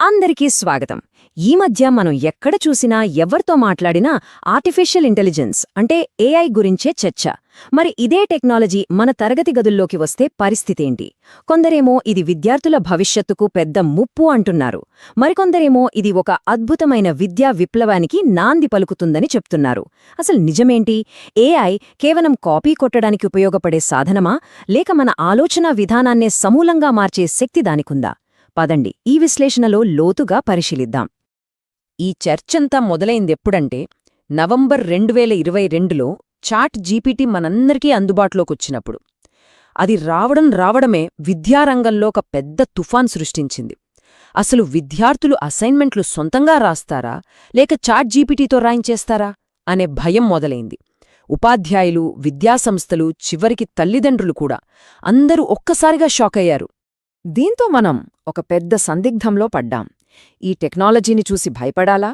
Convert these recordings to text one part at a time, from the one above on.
అందరికీ స్వాగతం. ఈ మధ్య మనం ఎక్కడ చూసినా ఎవ్వరితో మాట్లాడినా ఆర్టిఫిషియల్ ఇంటెలిజెన్స్ అంటే ఏఐ గురించే చర్చ. మరి ఇదే టెక్నాలజీ మన తరగతి గదుల్లోకి వస్తే పరిస్థితేంటి? కొందరేమో ఇది విద్యార్థుల భవిష్యత్తుకు పెద్ద ముప్పు అంటున్నారు. మరికొందరేమో ఇది ఒక అద్భుతమైన విద్యా విప్లవానికి నాంది పలుకుతుందని చెప్తున్నారు. అసలు నిజమేంటి? ఏఐ కేవలం కాపీ కొట్టడానికి ఉపయోగపడే సాధనమా, లేక మన ఆలోచనా విధానాన్నే సమూలంగా మార్చే శక్తి దానికుందా? పదండి ఈ విశ్లేషణలో లోతుగా పరిశీలిద్దాం. ఈ చర్చంతా మొదలైందెప్పుడంటే నవంబర్ 2022లో చాట్ జీపీటీ మనందరికీ అందుబాటులోకొచ్చినప్పుడు. అది రావడమే విద్యారంగంలో ఒక పెద్ద తుఫాన్ సృష్టించింది. అసలు విద్యార్థులు అసైన్మెంట్లు సొంతంగా రాస్తారా, లేక చాట్ జీపీటీతో రాయించేస్తారా అనే భయం మొదలైంది. ఉపాధ్యాయులు, విద్యాసంస్థలు, చివరికి తల్లిదండ్రులు కూడా అందరూ ఒక్కసారిగా షాకయ్యారు. దీంతో మనం ఒక పెద్ద సందిగ్ధంలో పడ్డాం. ఈ టెక్నాలజీని చూసి భయపడాలా?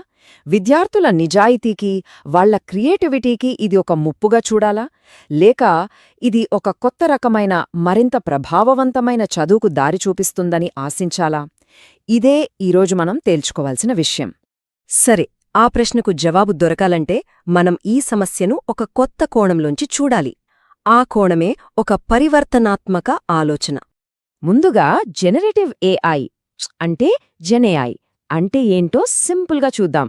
విద్యార్థుల నిజాయితీకి, వాళ్ల క్రియేటివిటీకి ఇది ఒక ముప్పుగా చూడాలా? లేక ఇది ఒక కొత్త రకమైన, మరింత ప్రభావవంతమైన చదువుకు దారి చూపిస్తుందని ఆశించాలా? ఇదే ఈరోజు మనం తేల్చుకోవాల్సిన విషయం. సరే, ఆ ప్రశ్నకు జవాబు దొరకాలంటే మనం ఈ సమస్యను ఒక కొత్త కోణంలోంచి చూడాలి. ఆ కోణమే ఒక పరివర్తనాత్మక ఆలోచన. ముందుగా జెనరేటివ్ ఏఐ అంటే జెన్ఏఐ అంటే ఏంటో సింపుల్గా చూద్దాం.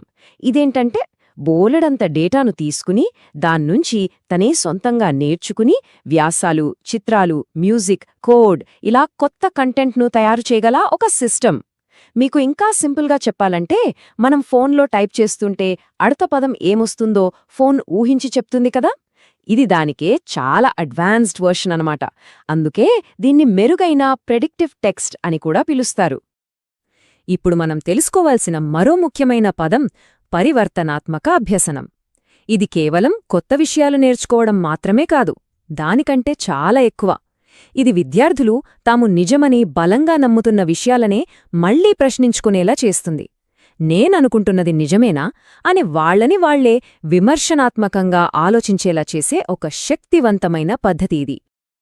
ఇదేంటంటే బోలెడంత డేటాను తీసుకుని దాన్నుంచి తనే సొంతంగా నేర్చుకుని వ్యాసాలు, చిత్రాలు, మ్యూజిక్, కోడ్ ఇలా కొత్త కంటెంట్ను తయారు చేయగల ఒక సిస్టమ్. మీకు ఇంకా సింపుల్గా చెప్పాలంటే మనం ఫోన్లో టైప్ చేస్తుంటే అడత పదం ఏమొస్తుందో ఫోన్ ఊహించి చెప్తుంది కదా. ఇది దానికే చాలా అడ్వాన్స్డ్ వర్షన్ అనమాట. అందుకే దీన్ని మెరుగైన ప్రెడిక్టివ్ టెక్స్ట్ అని కూడా పిలుస్తారు. ఇప్పుడు మనం తెలుసుకోవాల్సిన మరో ముఖ్యమైన పదం పరివర్తనాత్మక అభ్యసనం. ఇది కేవలం కొత్త విషయాలు నేర్చుకోవడం మాత్రమే కాదు, దానికంటే చాలా ఎక్కువ. ఇది విద్యార్థులు తాము నిజమని బలంగా నమ్ముతున్న విషయాలనే మళ్లీ ప్రశ్నించుకునేలా చేస్తుంది. నేననుకుంటున్నది నిజమేనా అని వాళ్లని వాళ్లే విమర్శనాత్మకంగా ఆలోచించేలా చేసే ఒక శక్తివంతమైన పద్ధతి ఇది.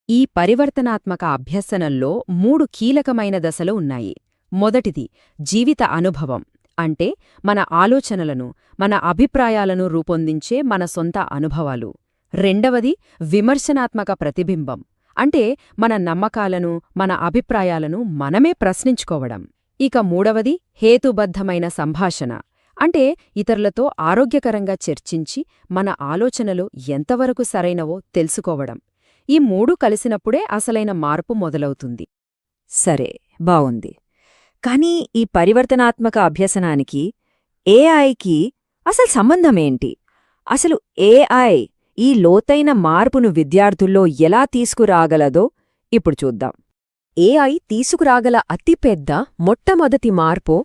ఈ పరివర్తనాత్మక అభ్యసనంలో 3 కీలకమైన దశలు ఉన్నాయి. మొదటిది జీవిత అనుభవం, అంటే మన ఆలోచనలను, మన అభిప్రాయాలను రూపొందించే మన సొంత అనుభవాలు. రెండవది విమర్శనాత్మక ప్రతిబింబం, అంటే మన నమ్మకాలను, మన అభిప్రాయాలను మనమే ప్రశ్నించుకోవడం. ఇక మూడవది హేతుబద్ధమైన సంభాషణ, అంటే ఇతరులతో ఆరోగ్యకరంగా చర్చించి మన ఆలోచనలు ఎంతవరకు సరైనవో తెలుసుకోవడం. ఈ 3 కలిసినప్పుడే అసలైన మార్పు మొదలవుతుంది. సరే, బావుంది. కానీ ఈ పరివర్తనాత్మక అభ్యసనానికి ఏఐకి అసలు సంబంధమేంటి? అసలు ఏఐ ఈ లోతైన మార్పును విద్యార్థుల్లో ఎలా తీసుకురాగలదో ఇప్పుడు చూద్దాం. ఏఐ తీసుకురాగల అతిపెద్ద మొట్టమొదటి మార్పు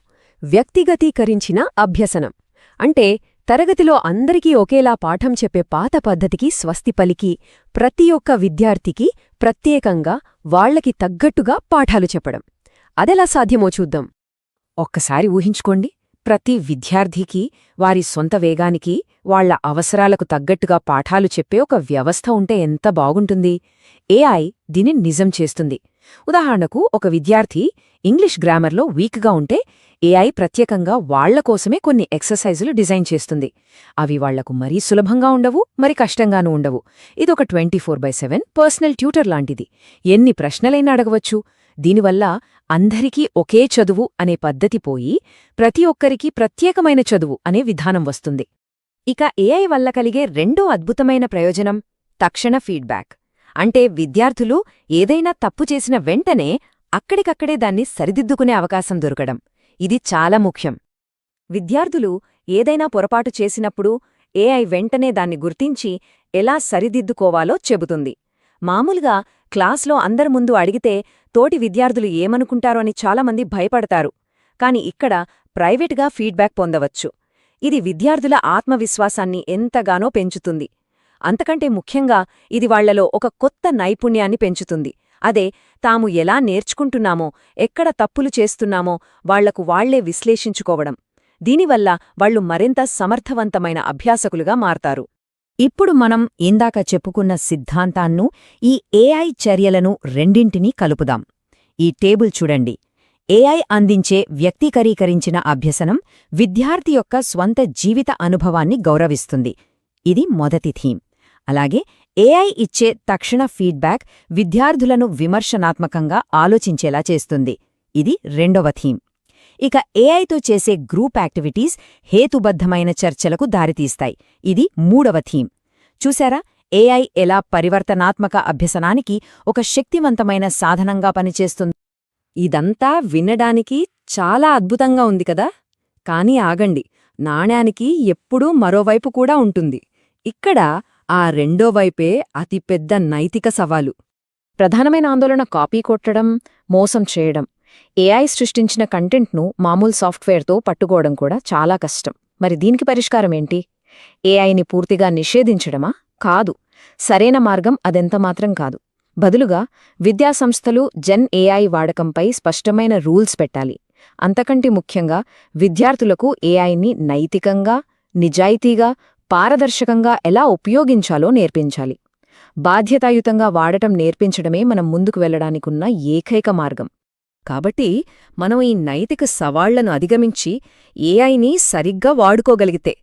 వ్యక్తిగతీకరించిన అభ్యసనం. అంటే తరగతిలో అందరికీ ఒకేలా పాఠం చెప్పే పాత పద్ధతికి స్వస్తి పలికి ప్రతి ఒక్క విద్యార్థికి ప్రత్యేకంగా వాళ్లకి తగ్గట్టుగా పాఠాలు చెప్పడం. అదెలా సాధ్యమో చూద్దాం. ఒక్కసారి ఊహించుకోండి, ప్రతి విద్యార్థికి వారి సొంత వేగానికి, వాళ్ల అవసరాలకు తగ్గట్టుగా పాఠాలు చెప్పే ఒక వ్యవస్థ ఉంటే ఎంత బాగుంటుంది. ఏఐ దీన్ని నిజం చేస్తుంది. ఉదాహరణకు, ఒక విద్యార్థి ఇంగ్లీష్ గ్రామర్లో వీక్గా ఉంటే ఏఐ ప్రత్యేకంగా వాళ్లకోసమే కొన్ని ఎక్సర్సైజులు డిజైన్ చేస్తుంది. అవి వాళ్లకు మరీ సులభంగా ఉండవు, మరి కష్టంగానూ ఉండవు. ఇదొక 24/7 పర్సనల్ ట్యూటర్ లాంటిది. ఎన్ని ప్రశ్నలైనా అడగవచ్చు. దీనివల్ల అందరికీ ఒకే చదువు అనే పద్ధతి పోయి ప్రతి ఒక్కరికీ ప్రత్యేకమైన చదువు అనే విధానం వస్తుంది. ఇక ఏఐ వల్ల కలిగే రెండో అద్భుతమైన ప్రయోజనం తక్షణ ఫీడ్బ్యాక్. అంటే విద్యార్థులు ఏదైనా తప్పు చేసిన వెంటనే అక్కడికక్కడే దాన్ని సరిదిద్దుకునే అవకాశం దొరకడం. ఇది చాలా ముఖ్యం. విద్యార్థులు ఏదైనా పొరపాటు చేసినప్పుడు ఏఐ వెంటనే దాన్ని గుర్తించి ఎలా సరిదిద్దుకోవాలో చెబుతుంది. మామూలుగా క్లాస్లో అందరి ముందు అడిగితే తోటి విద్యార్థులు ఏమనుకుంటారో అని చాలామంది భయపడతారు. కాని ఇక్కడ ప్రైవేట్గా ఫీడ్బ్యాక్ పొందవచ్చు. ఇది విద్యార్థుల ఆత్మవిశ్వాసాన్ని ఎంతగానో పెంచుతుంది. అంతకంటే ముఖ్యంగా ఇది వాళ్లలో ఒక కొత్త నైపుణ్యాన్ని పెంచుతుంది. అదే తాము ఎలా నేర్చుకుంటున్నామో, ఎక్కడ తప్పులు చేస్తున్నామో వాళ్లకు వాళ్లే విశ్లేషించుకోవడం. దీనివల్ల వాళ్లు మరింత సమర్థవంతమైన అభ్యాసకులుగా మారతారు. ఇప్పుడు మనం ఇందాక చెప్పుకున్న సిద్ధాంతాన్నూ, ఈ ఏఐ చర్యలను రెండింటినీ కలుపుదాం. ఈ టేబుల్ చూడండి. ఏఐ అందించే వ్యక్తీకరీకరించిన అభ్యసనం విద్యార్థి యొక్క స్వంత జీవిత అనుభవాన్ని గౌరవిస్తుంది. ఇది మొదటి థీమ్. అలాగే ఏఐ ఇచ్చే తక్షణ ఫీడ్బ్యాక్ విద్యార్థులను విమర్శనాత్మకంగా ఆలోచించేలా చేస్తుంది. ఇది రెండవ థీమ్. ఇక ఏఐతో చేసే గ్రూప్ యాక్టివిటీస్ హేతుబద్ధమైన చర్చలకు దారితీస్తాయి. ఇది మూడవ థీమ్. చూశారా, ఏఐ ఎలా పరివర్తనాత్మక అభ్యసనానికి ఒక శక్తివంతమైన సాధనంగా పనిచేస్తుంది. ఇదంతా వినడానికి చాలా అద్భుతంగా ఉంది కదా. కాని ఆగండి, నాణ్యానికి ఎప్పుడూ మరోవైపు కూడా ఉంటుంది. ఇక్కడ ఆ రెండో వైపే అతిపెద్ద నైతిక సవాలు. ప్రధానమైన ఆందోళన కాపీ కొట్టడం, మోసం చేయడం. ఏఐ సృష్టించిన కంటెంట్ను మామూలు సాఫ్ట్వేర్తో పట్టుకోవడం కూడా చాలా కష్టం. మరి దీనికి పరిష్కారమేంటి? ఏఐని పూర్తిగా నిషేధించడమా? కాదు. సరైన మార్గం అదెంతమాత్రం కాదు. బదులుగా విద్యాసంస్థలు జెన్ ఏఐ వాడకంపై స్పష్టమైన రూల్స్ పెట్టాలి. అంతకంటే ముఖ్యంగా విద్యార్థులకు ఏఐని నైతికంగా, నిజాయితీగా, పారదర్శకంగా ఎలా ఉపయోగించాలో నేర్పించాలి. బాధ్యతాయుతంగా వాడటం నేర్పించడమే మనం ముందుకు వెళ్లడానికున్న ఏకైక మార్గం. కాబట్టి మనం ఈ నైతిక సవాళ్లను అధిగమించి ఏఐని సరిగ్గా వాడుకోగలిగితే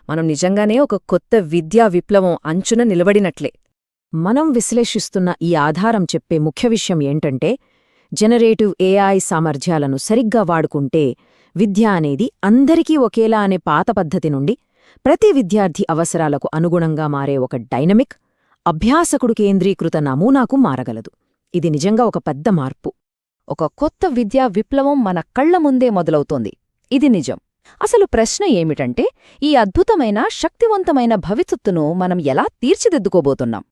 మనం నిజంగానే ఒక కొత్త విద్యా విప్లవం అంచున నిలబడినట్లే. మనం విశ్లేషిస్తున్న ఈ ఆధారం చెప్పే ముఖ్య విషయం ఏంటంటే, జనరేటివ్ ఏఐ సామర్థ్యాలను సరిగ్గా వాడుకుంటే విద్య అనేది అందరికీ ఒకేలా అనే పాత పద్ధతి నుండి ప్రతి విద్యార్థి అవసరాలకు అనుగుణంగా మారే ఒక డైనమిక్, అభ్యాసకుడు కేంద్రీకృత నమూనాకు మారగలదు. ఇది నిజంగా ఒక పెద్ద మార్పు. ఒక కొత్త విద్యా విప్లవం మన కళ్ల ముందే మొదలవుతోంది. ఇది నిజం. అసలు ప్రశ్న ఏమిటంటే, ఈ అద్భుతమైన, శక్తివంతమైన భవిష్యత్తును మనం ఎలా తీర్చిదిద్దుకోబోతున్నాం?